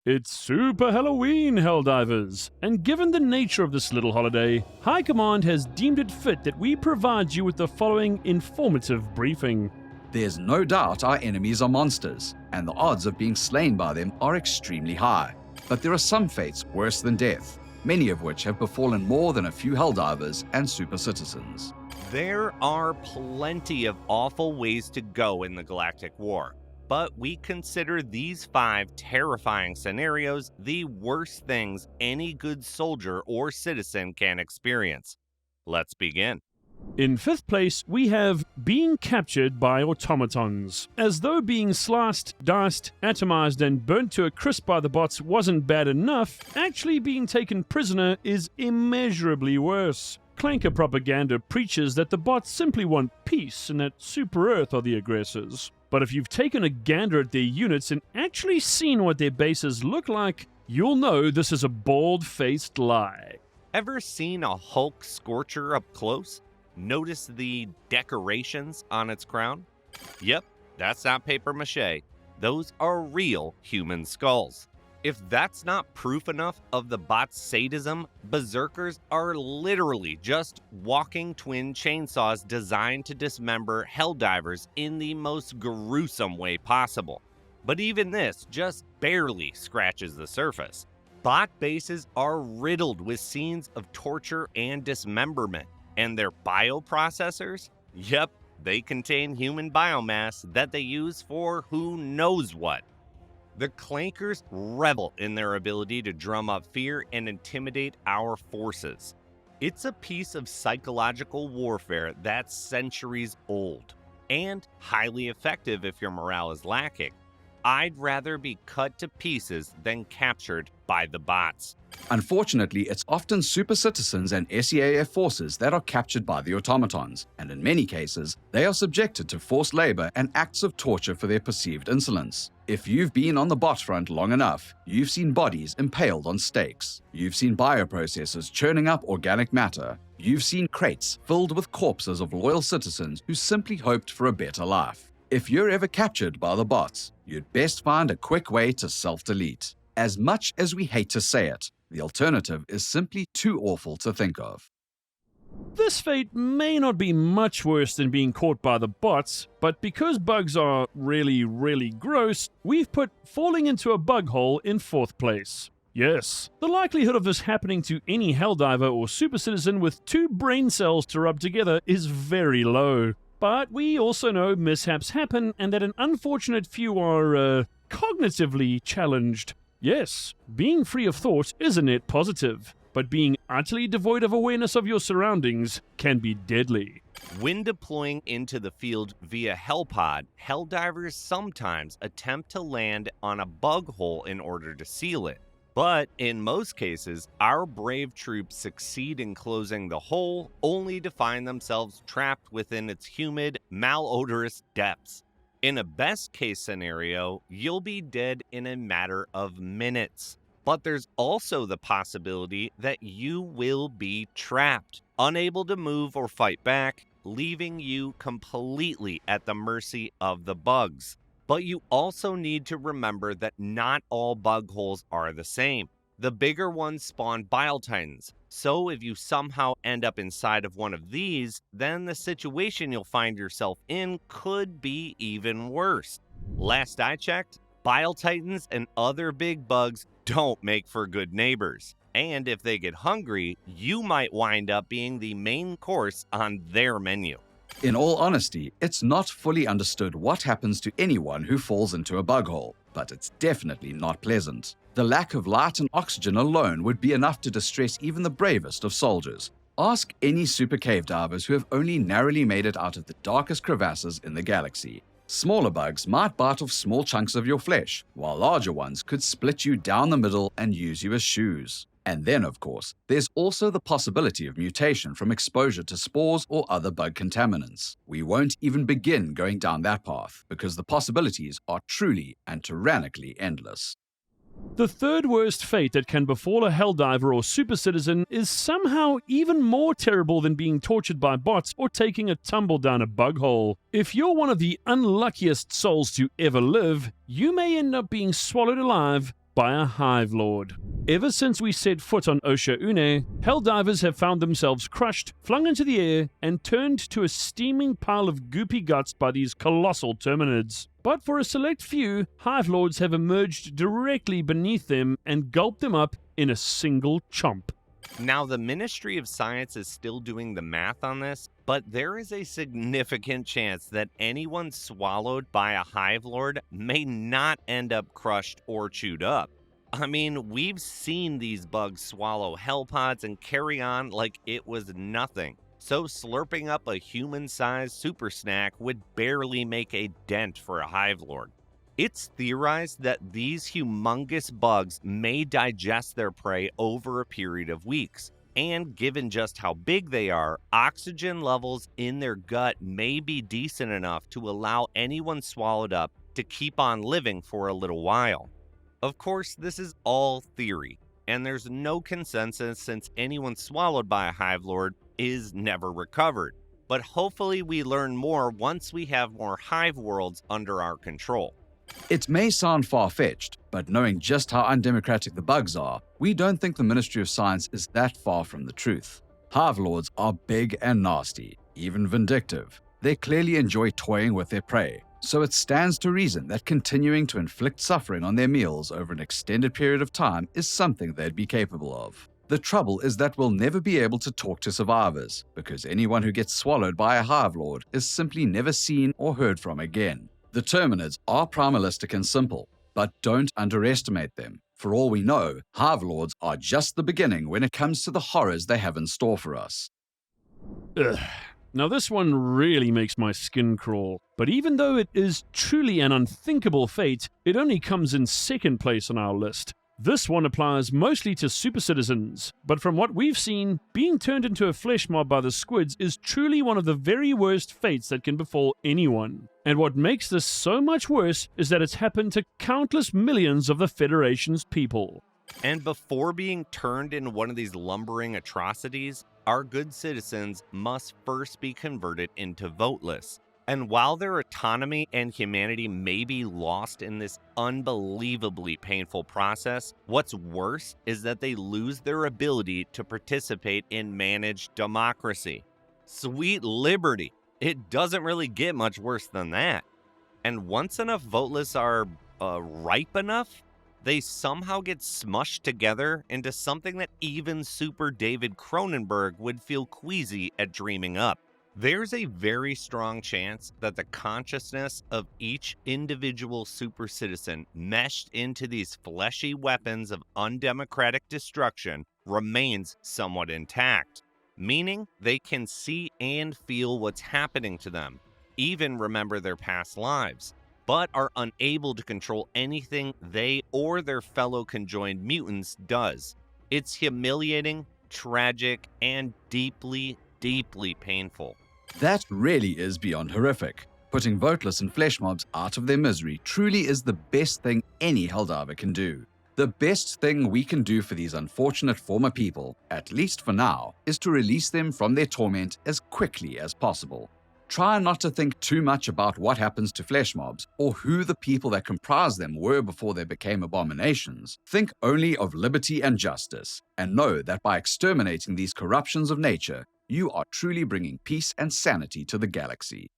It's Super Halloween, Helldivers, and given the nature of this little holiday, High Command has deemed it fit that we provide you with the following informative briefing. There's no doubt our enemies are monsters, and the odds of being slain by them are extremely high. But there are some fates worse than death, many of which have befallen more than a few Helldivers and super citizens. There are plenty of awful ways to go in the Galactic War, but we consider these 5 terrifying scenarios the worst things any good soldier or citizen can experience. Let's begin. In 5th place, we have being captured by automatons. As though being sliced, diced, atomized, and burnt to a crisp by the bots wasn't bad enough, actually being taken prisoner is immeasurably worse. Clanker propaganda preaches that the bots simply want peace and that Super Earth are the aggressors. But if you've taken a gander at their units and actually seen what their bases look like, you'll know this is a bald-faced lie. Ever seen a Hulk Scorcher up close? Notice the decorations on its crown? Yep, that's not paper mache. Those are real human skulls. If that's not proof enough of the bot's sadism, berserkers are literally just walking twin chainsaws designed to dismember Helldivers in the most gruesome way possible. But even this just barely scratches the surface. Bot bases are riddled with scenes of torture and dismemberment, and their bioprocessors? Yep, they contain human biomass that they use for who knows what. The Clankers revel in their ability to drum up fear and intimidate our forces. It's a piece of psychological warfare that's centuries old, and highly effective if your morale is lacking. I'd rather be cut to pieces than captured by the bots. Unfortunately, it's often super citizens and SEAF forces that are captured by the automatons, and in many cases, they are subjected to forced labor and acts of torture for their perceived insolence. If you've been on the bot front long enough, you've seen bodies impaled on stakes. You've seen bioprocessors churning up organic matter. You've seen crates filled with corpses of loyal citizens who simply hoped for a better life. If you're ever captured by the bots, you'd best find a quick way to self-delete. As much as we hate to say it, the alternative is simply too awful to think of. This fate may not be much worse than being caught by the bots, but because bugs are really gross, we've put falling into a bug hole in 4th place. Yes, the likelihood of this happening to any Helldiver or super citizen with 2 brain cells to rub together is very low. But we also know mishaps happen and that an unfortunate few are, cognitively challenged. Yes, being free of thought is a net positive, but being utterly devoid of awareness of your surroundings can be deadly. When deploying into the field via Hellpod, Helldivers sometimes attempt to land on a bug hole in order to seal it. But in most cases, our brave troops succeed in closing the hole, only to find themselves trapped within its humid, malodorous depths. In a best-case scenario, you'll be dead in a matter of minutes. But there's also the possibility that you will be trapped, unable to move or fight back, leaving you completely at the mercy of the bugs. But you also need to remember that not all bug holes are the same. The bigger ones spawn Automatons, so if you somehow end up inside of one of these, then the situation you'll find yourself in could be even worse. Last I checked, Automatons and other big bugs don't make for good neighbors. And if they get hungry, you might wind up being the main course on their menu. In all honesty, it's not fully understood what happens to anyone who falls into a bug hole, but it's definitely not pleasant. The lack of light and oxygen alone would be enough to distress even the bravest of soldiers. Ask any super cave divers who have only narrowly made it out of the darkest crevasses in the galaxy. Smaller bugs might bite off small chunks of your flesh, while larger ones could split you down the middle and use you as shoes. And then, of course, there's also the possibility of mutation from exposure to spores or other bug contaminants. We won't even begin going down that path, because the possibilities are truly and tyrannically endless. The third worst fate that can befall a Helldiver or super citizen is somehow even more terrible than being tortured by bots or taking a tumble down a bug hole. If you're one of the unluckiest souls to ever live, you may end up being swallowed alive by a Hive Lord. Ever since we set foot on Osha Une, Helldivers have found themselves crushed, flung into the air, and turned to a steaming pile of goopy guts by these colossal Terminids. But for a select few, Hive Lords have emerged directly beneath them and gulped them up in a single chomp. Now, the Ministry of Science is still doing the math on this, but there is a significant chance that anyone swallowed by a Hive Lord may not end up crushed or chewed up. I mean, we've seen these bugs swallow hellpods and carry on like it was nothing. So slurping up a human-sized super snack would barely make a dent for a Hive Lord. It's theorized that these humongous bugs may digest their prey over a period of weeks. And given just how big they are, oxygen levels in their gut may be decent enough to allow anyone swallowed up to keep on living for a little while. Of course, this is all theory, and there's no consensus since anyone swallowed by a Hive Lord is never recovered. But hopefully we learn more once we have more Hive worlds under our control. It may sound far-fetched, but knowing just how undemocratic the bugs are, we don't think the Ministry of Science is that far from the truth. Hive Lords are big and nasty, even vindictive. They clearly enjoy toying with their prey, so it stands to reason that continuing to inflict suffering on their meals over an extended period of time is something they'd be capable of. The trouble is that we'll never be able to talk to survivors, because anyone who gets swallowed by a Hive Lord is simply never seen or heard from again. The Terminids are primalistic and simple, but don't underestimate them. For all we know, Hive Lords are just the beginning when it comes to the horrors they have in store for us. Ugh. Now this one really makes my skin crawl, but even though it is truly an unthinkable fate, it only comes in second place on our list. This one applies mostly to super citizens, but from what we've seen, being turned into a flesh mob by the squids is truly one of the very worst fates that can befall anyone. And what makes this so much worse is that it's happened to countless millions of the Federation's people. And before being turned into one of these lumbering atrocities, our good citizens must first be converted into voteless. And while their autonomy and humanity may be lost in this unbelievably painful process, what's worse is that they lose their ability to participate in managed democracy. Sweet liberty! It doesn't really get much worse than that. And once enough voteless are ripe enough, they somehow get smushed together into something that even Super David Cronenberg would feel queasy at dreaming up. There's a very strong chance that the consciousness of each individual super citizen meshed into these fleshy weapons of undemocratic destruction remains somewhat intact, meaning they can see and feel what's happening to them, even remember their past lives, but are unable to control anything they or their fellow conjoined mutants does. It's humiliating, tragic, and deeply, deeply painful. That really is beyond horrific. Putting voteless and flesh mobs out of their misery truly is the best thing any Helldiver can do. The best thing we can do for these unfortunate former people, at least for now, is to release them from their torment as quickly as possible. Try not to think too much about what happens to flesh mobs or who the people that comprise them were before they became abominations. Think only of liberty and justice, and know that by exterminating these corruptions of nature, you are truly bringing peace and sanity to the galaxy.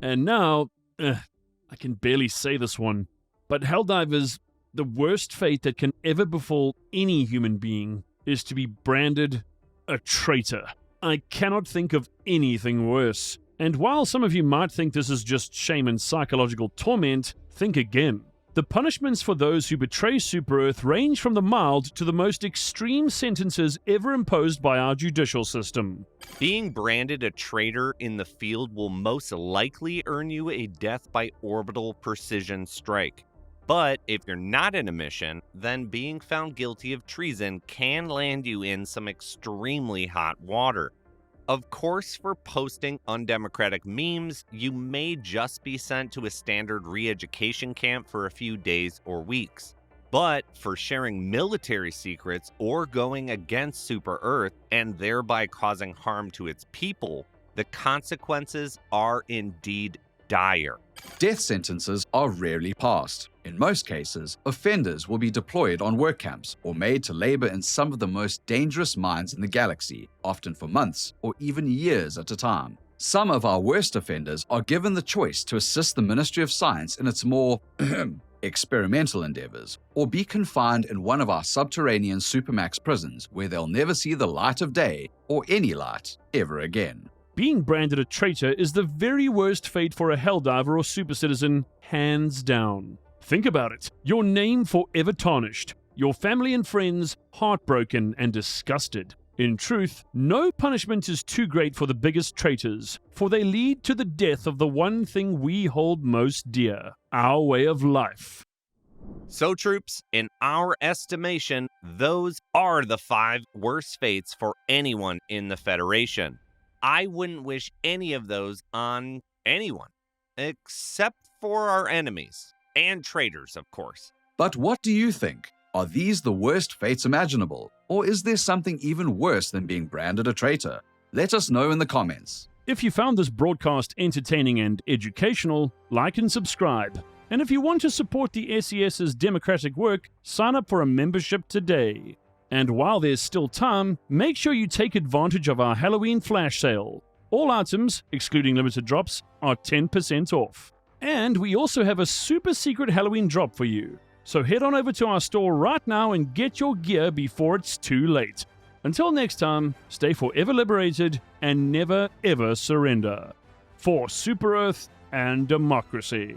And now, I can barely say this one, but Helldivers, the worst fate that can ever befall any human being is to be branded a traitor. I cannot think of anything worse. And while some of you might think this is just shame and psychological torment, think again. The punishments for those who betray Super Earth range from the mild to the most extreme sentences ever imposed by our judicial system. Being branded a traitor in the field will most likely earn you a death by orbital precision strike. But if you're not in a mission, then being found guilty of treason can land you in some extremely hot water. Of course, for posting undemocratic memes, you may just be sent to a standard re-education camp for a few days or weeks. But for sharing military secrets or going against Super Earth and thereby causing harm to its people, the consequences are indeed dire. Death sentences are rarely passed. In most cases, offenders will be deployed on work camps or made to labor in some of the most dangerous mines in the galaxy, often for months or even years at a time. Some of our worst offenders are given the choice to assist the Ministry of Science in its more experimental endeavors, or be confined in one of our subterranean supermax prisons where they'll never see the light of day or any light ever again. Being branded a traitor is the very worst fate for a Helldiver or super citizen, hands down. Think about it. Your name forever tarnished. Your family and friends heartbroken and disgusted. In truth, no punishment is too great for the biggest traitors, for they lead to the death of the one thing we hold most dear, our way of life. So, troops, in our estimation, those are the 5 worst fates for anyone in the Federation. I wouldn't wish any of those on anyone, except for our enemies, and traitors, of course. But what do you think? Are these the worst fates imaginable? Or is there something even worse than being branded a traitor? Let us know in the comments. If you found this broadcast entertaining and educational, like and subscribe. And if you want to support the SES's democratic work, sign up for a membership today. And while there's still time, make sure you take advantage of our Halloween flash sale. All items, excluding limited drops, are 10% off. And we also have a super secret Halloween drop for you. So head on over to our store right now and get your gear before it's too late. Until next time, stay forever liberated and never ever surrender. For Super Earth and democracy.